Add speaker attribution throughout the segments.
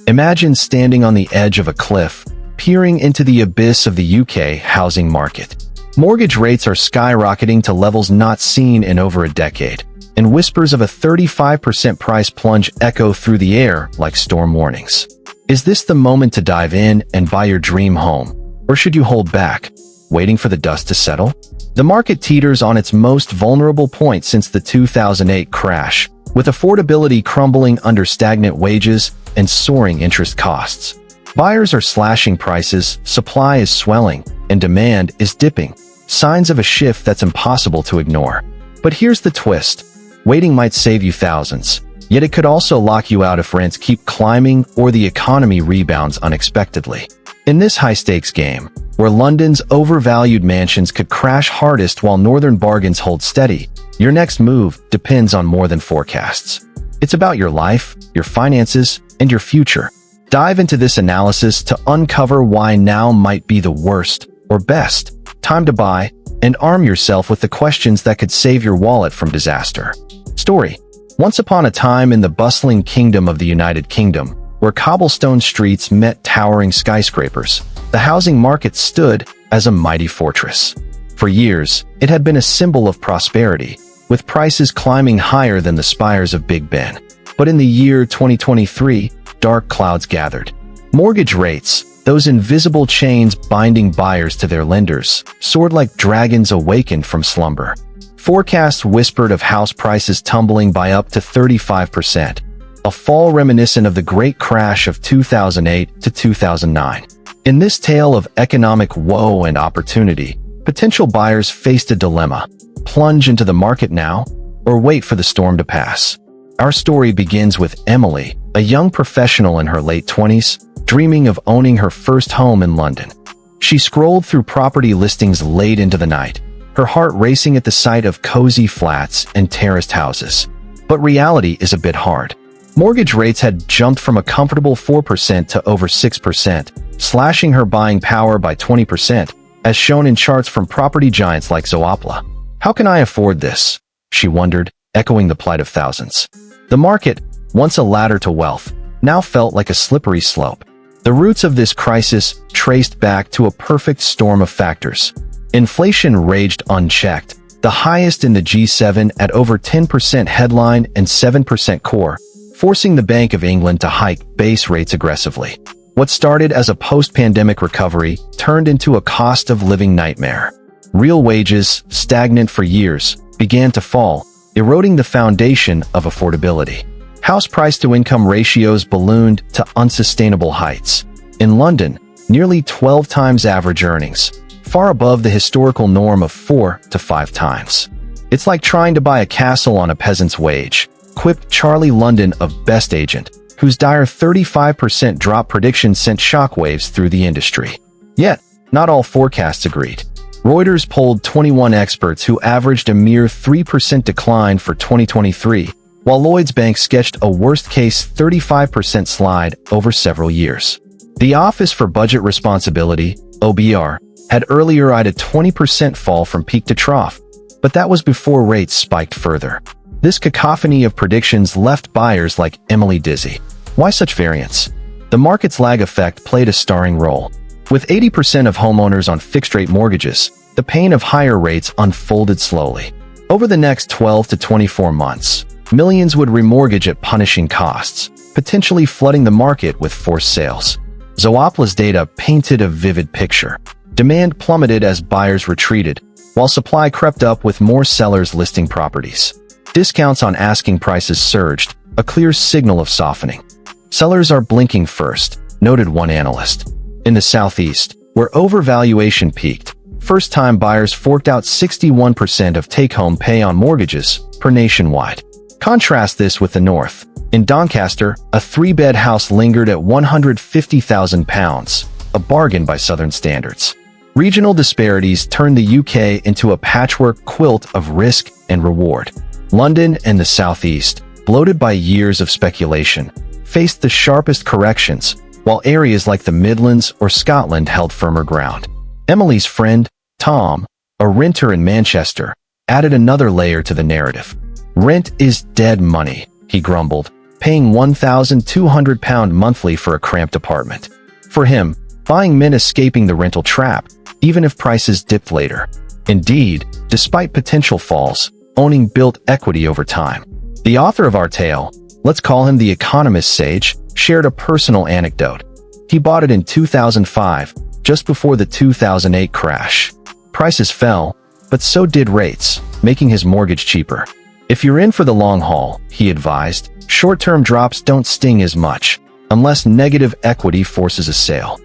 Speaker 1: Imagine standing on the edge of a cliff, peering into the abyss of the UK housing market. Mortgage rates are skyrocketing to levels not seen in over a decade, and whispers of a 35% price plunge echo through the air like storm warnings. Is this the moment to dive in and buy your dream home, or should you hold back, waiting for the dust to settle? The market teeters on its most vulnerable point since the 2008 crash, with affordability crumbling under stagnant wages and soaring interest costs. Buyers are slashing prices, supply is swelling, and demand is dipping, signs of a shift that's impossible to ignore. But here's the twist. Waiting might save you thousands, yet it could also lock you out if rents keep climbing or the economy rebounds unexpectedly. In this high-stakes game, where London's overvalued mansions could crash hardest while northern bargains hold steady, your next move depends on more than forecasts. It's about your life, your finances, and your future. Dive into this analysis to uncover why now might be the worst or best time to buy, and arm yourself with the questions that could save your wallet from disaster. Story. Once upon a time in the bustling kingdom of the United Kingdom, where cobblestone streets met towering skyscrapers, the housing market stood as a mighty fortress. For years, it had been a symbol of prosperity, with prices climbing higher than the spires of Big Ben. But in the year 2023, dark clouds gathered. Mortgage rates, those invisible chains binding buyers to their lenders, soared like dragons awakened from slumber. Forecasts whispered of house prices tumbling by up to 35%, a fall reminiscent of the great crash of 2008 to 2009. In this tale of economic woe and opportunity, potential buyers faced a dilemma: plunge into the market now, or wait for the storm to pass. Our story begins with Emily, a young professional in her late 20s, dreaming of owning her first home in London. She scrolled through property listings late into the night, her heart racing at the sight of cozy flats and terraced houses. But reality is a bit hard. Mortgage rates had jumped from a comfortable 4% to over 6%, slashing her buying power by 20%, as shown in charts from property giants like Zoopla. How can I afford this? She wondered, echoing the plight of thousands. The market, once a ladder to wealth, now felt like a slippery slope. The roots of this crisis traced back to a perfect storm of factors. Inflation raged unchecked, the highest in the G7 at over 10% headline and 7% core, forcing the Bank of England to hike base rates aggressively. What started as a post-pandemic recovery turned into a cost-of-living nightmare. Real wages, stagnant for years, began to fall, eroding the foundation of affordability. House price-to-income ratios ballooned to unsustainable heights. In London, nearly 12 times average earnings, far above the historical norm of 4 to 5 times. It's like trying to buy a castle on a peasant's wage, quipped Charlie London of Best Agent, whose dire 35% drop prediction sent shockwaves through the industry. Yet, not all forecasts agreed. Reuters polled 21 experts who averaged a mere 3% decline for 2023, while Lloyds Bank sketched a worst-case 35% slide over several years. The Office for Budget Responsibility, OBR, had earlier eyed a 20% fall from peak to trough, but that was before rates spiked further. This cacophony of predictions left buyers like Emily dizzy. Why such variance? The market's lag effect played a starring role. With 80% of homeowners on fixed-rate mortgages, the pain of higher rates unfolded slowly. Over the next 12 to 24 months, millions would remortgage at punishing costs, potentially flooding the market with forced sales. Zoopla's data painted a vivid picture. Demand plummeted as buyers retreated, while supply crept up with more sellers listing properties. Discounts on asking prices surged, a clear signal of softening. Sellers are blinking first, noted one analyst. In the Southeast, where overvaluation peaked, first-time buyers forked out 61% of take-home pay on mortgages per nationwide. Contrast this with the North. In Doncaster, a 3-bed house lingered at £150,000, a bargain by Southern standards. Regional disparities turned the UK into a patchwork quilt of risk and reward. London and the Southeast, bloated by years of speculation, faced the sharpest corrections, while areas like the Midlands or Scotland held firmer ground. Emily's friend, Tom, a renter in Manchester, added another layer to the narrative. "Rent is dead money," he grumbled, paying £1,200 monthly for a cramped apartment. For him, buying meant escaping the rental trap, even if prices dipped later. Indeed, despite potential falls, owning built equity over time. The author of our tale, let's call him the economist sage, shared a personal anecdote. He bought it in 2005, just before the 2008 crash. Prices fell, but so did rates, making his mortgage cheaper. If you're in for the long haul, he advised, short-term drops don't sting as much, unless negative equity forces a sale.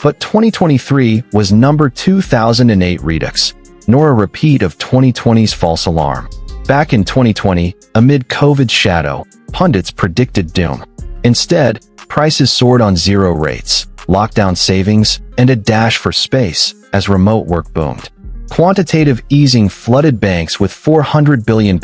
Speaker 1: But 2023 was number 2008 redux, nor a repeat of 2020's false alarm. Back in 2020, amid COVID's shadow, pundits predicted doom. Instead, prices soared on zero rates, lockdown savings, and a dash for space as remote work boomed. Quantitative easing flooded banks with £400 billion,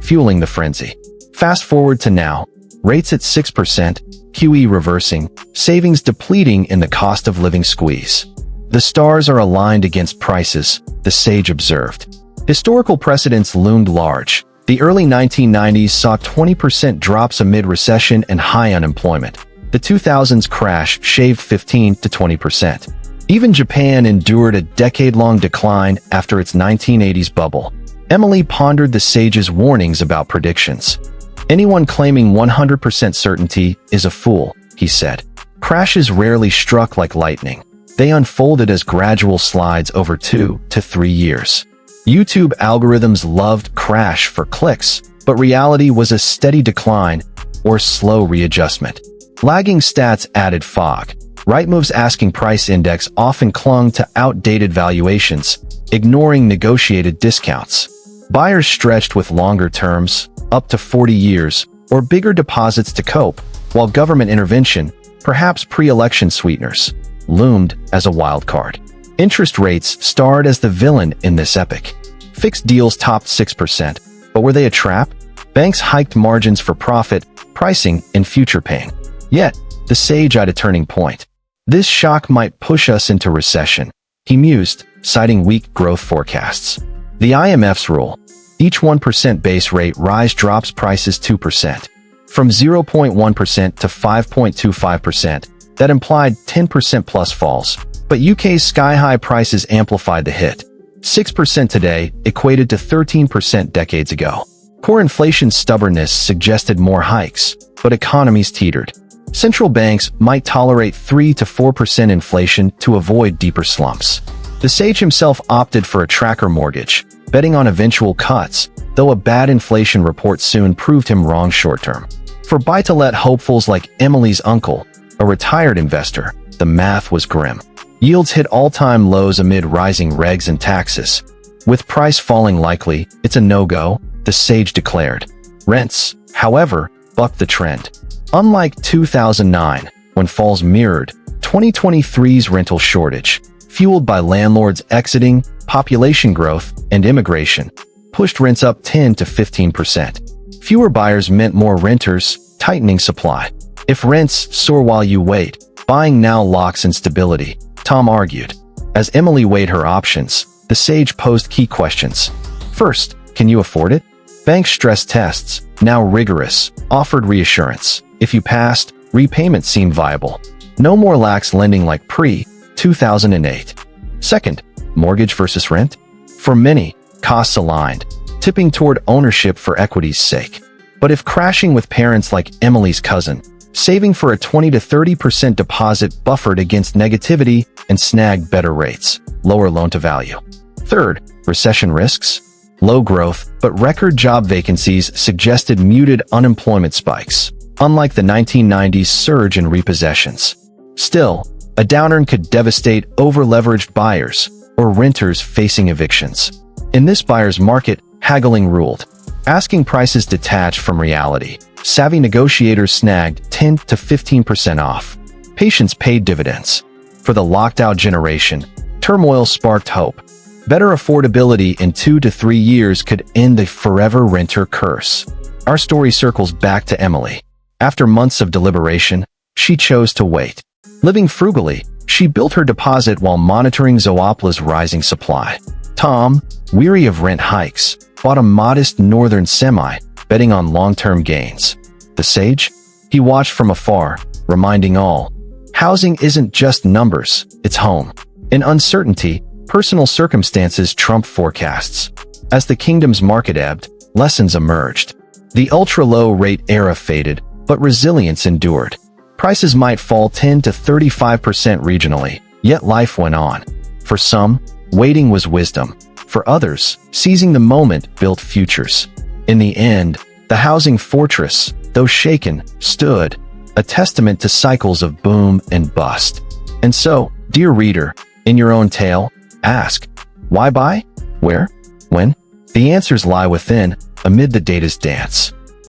Speaker 1: fueling the frenzy. Fast forward to now, rates at 6%, QE reversing, savings depleting in the cost of living squeeze. The stars are aligned against prices, the sage observed. Historical precedents loomed large. The early 1990s saw 20% drops amid recession and high unemployment. The 2000s crash shaved 15 to 20%. Even Japan endured a decade-long decline after its 1980s bubble. Emily pondered the sage's warnings about predictions. Anyone claiming 100% certainty is a fool, he said. Crashes rarely struck like lightning. They unfolded as gradual slides over 2 to 3 years. YouTube algorithms loved crash for clicks, but reality was a steady decline or slow readjustment. Lagging stats added fog. Rightmove's asking price index often clung to outdated valuations, ignoring negotiated discounts. Buyers stretched with longer terms, up to 40 years, or bigger deposits to cope, while government intervention, perhaps pre-election sweeteners, loomed as a wild card. Interest rates starred as the villain in this epic. Fixed deals topped 6%, but were they a trap? Banks hiked margins for profit, pricing in future pain. Yet, the sage eyed a turning point. This shock might push us into recession, he mused, citing weak growth forecasts. The IMF's rule: each 1% base rate rise drops prices 2%. From 0.1% to 5.25%, that implied 10% plus falls, but UK's sky-high prices amplified the hit. 6% today equated to 13% decades ago. Core inflation's stubbornness suggested more hikes, but economies teetered. Central banks might tolerate 3 to 4% inflation to avoid deeper slumps. The sage himself opted for a tracker mortgage, betting on eventual cuts, though a bad inflation report soon proved him wrong short-term. For buy-to-let hopefuls like Emily's uncle, a retired investor, the math was grim. Yields hit all-time lows amid rising regs and taxes. With price falling likely, it's a no-go, the sage declared. Rents, however, bucked the trend. Unlike 2009, when falls mirrored 2023's rental shortage, fueled by landlords exiting, population growth, and immigration, pushed rents up 10 to 15%. Fewer buyers meant more renters, tightening supply. If rents soar while you wait, buying now locks in stability, Tom argued. As Emily weighed her options, the sage posed key questions. First, can you afford it? Bank stress tests, now rigorous, offered reassurance. If you passed, repayment seemed viable. No more lax lending like pre-2008. Second, mortgage versus rent? For many, costs aligned, tipping toward ownership for equity's sake. But if crashing with parents like Emily's cousin, saving for a 20 to 30% deposit buffered against negativity and snagged better rates, lower loan-to-value. Third, recession risks? Low growth, but record job vacancies suggested muted unemployment spikes, unlike the 1990s surge in repossessions. Still, a downturn could devastate over-leveraged buyers or renters facing evictions. In this buyer's market, haggling ruled. Asking prices detached from reality. Savvy negotiators snagged 10 to 15% off. Patience paid dividends. For the locked-out generation, turmoil sparked hope. Better affordability in 2 to 3 years could end the forever renter curse. Our story circles back to Emily. After months of deliberation, she chose to wait. Living frugally, she built her deposit while monitoring Zoopla's rising supply. Tom, weary of rent hikes, bought a modest northern semi, betting on long-term gains. The sage? He watched from afar, reminding all. Housing isn't just numbers, it's home. In uncertainty, personal circumstances trump forecasts. As the kingdom's market ebbed, lessons emerged. The ultra-low rate era faded, but resilience endured. Prices might fall 10 to 35% regionally, yet life went on. For some, waiting was wisdom. For others, seizing the moment built futures. In the end, the housing fortress, though shaken, stood, a testament to cycles of boom and bust. And so, dear reader, in your own tale, ask, why buy? Where? When? The answers lie within, amid the data's dance.